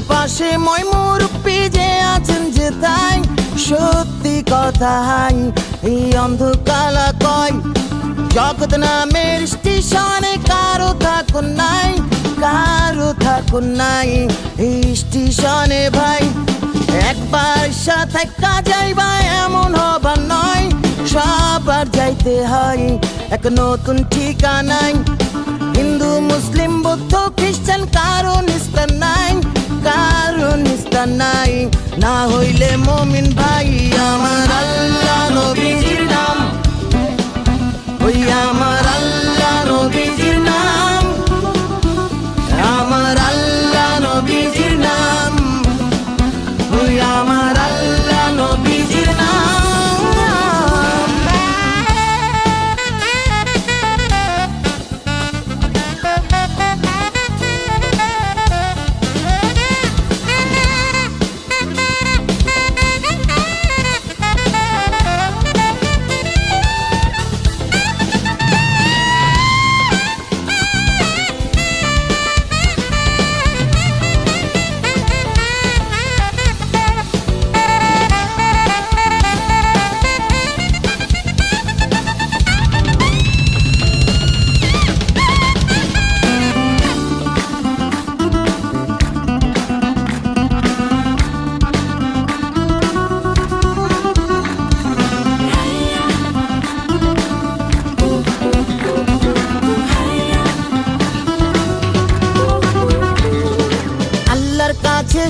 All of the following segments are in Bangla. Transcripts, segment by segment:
পাশে মই মুরব্বি যে আছেন যে তাই সত্যি কথাই এই অন্ধকালা কয় জগৎ নামের স্টেশনে কারো থাকুন নাই এই স্টেশনে ভাই একবার সাথে যাইবা এমন হবার নয় সবার যাইতে হয় এক নতুন ঠিকানায় হিন্দু মুসলিম বৌদ্ধ খ্রিস্টান কারো নিস্তার নাই না হইলে মুমিন ভাই আমার আল্লাহ নবীজির নাম ওই আমার আল্লাহ নবীজির নাম আমার আল্লাহ নবীজির নাম ওই আমার আল্লাহ নবীজির নাম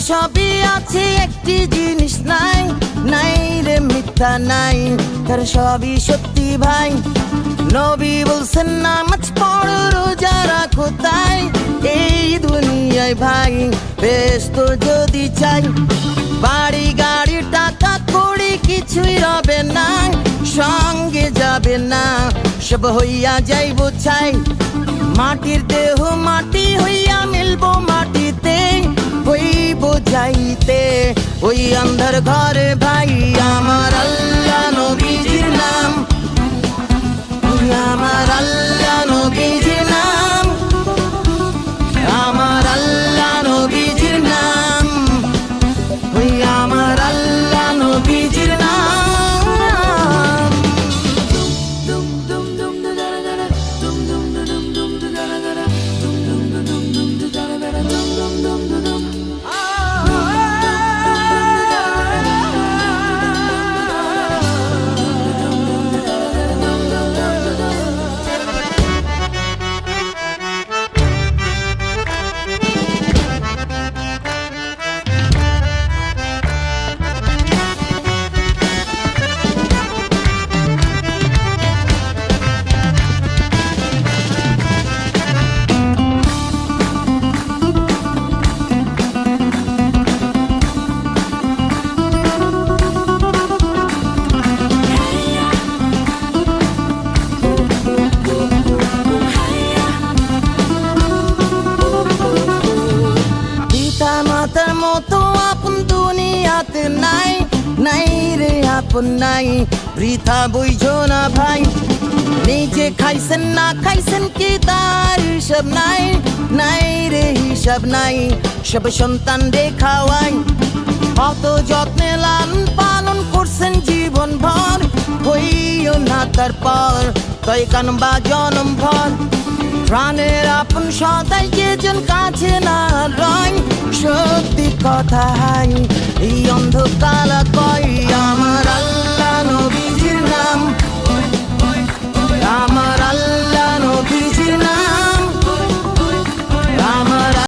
সবই আছে একটি জিনিস নাই রে মিথ্যা নাই তার সবই সত্যি ভাই নবী বলছেন নামাজ পড়ো রোজা রাখো তাই এই দুনিয়ায় ভাই ব্যস্ত যদি চাই বাড়ি গাড়ি টাকা কড়ি কিছুই রবে না সঙ্গে যাবে না সব হইয়া যাইব ছাই মাটির দেহ মাটি হইয়া মিলবো মাটিতে হইব যাইতে ওই অন্ধের ঘরে ভাই আমার আল্লাহ নবীজির নাম ওই আমার আল্লাহ নবীজির নাম আমার আল্লাহ নবীজির নাম ওই আমার আল্লাহ নবীজির নাম নাই রে আপন নাই বৃথা বুঝো না ভাই নিজে খাইছেন না খাইছেন কি তার হিসাব নাই রে হিসাব নাই সব সন্তান দেখাওয়াই কত যত্নে লালন পালন করছেন জীবন ভর হইও না তারপর তাই কানবা জনম ভর প্রাণের আপন সদাই যেজন কাছে না রয় সত্যি কথা এই অন্ধকালা কয় আমার